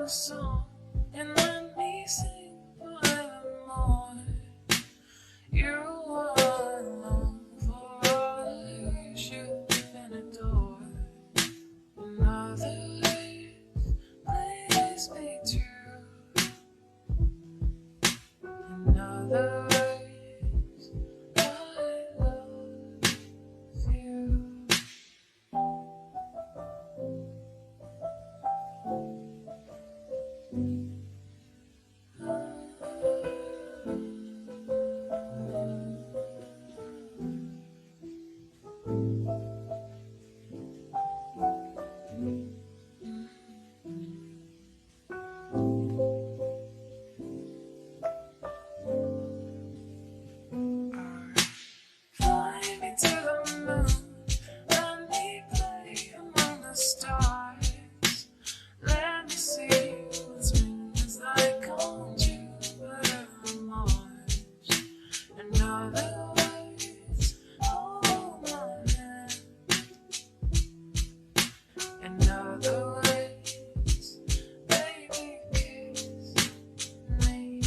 Song and let me sing forevermore. You are alone for all I worship and adore. In other ways, please be true. In other ways, I love you. Fly me to the moon, let me play among the stars. Let me see what spring is like on Jupiter and Mars. In other ways, hold my hand. In other ways, baby, kiss me.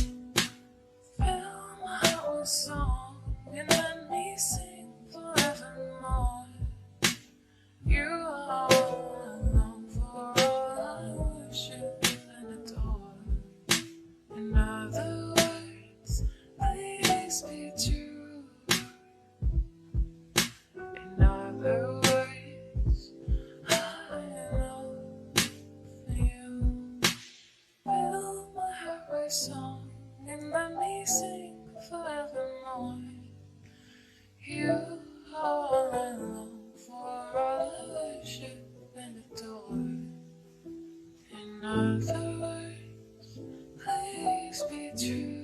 Fill my heart with song and let me sing forevermore. You are alone for all I worship and adore. In other words, please be true. In other words, I love you. Fill my heart with song and let me sing forevermore. You are alone for all I worship and adore. In other words, please be true.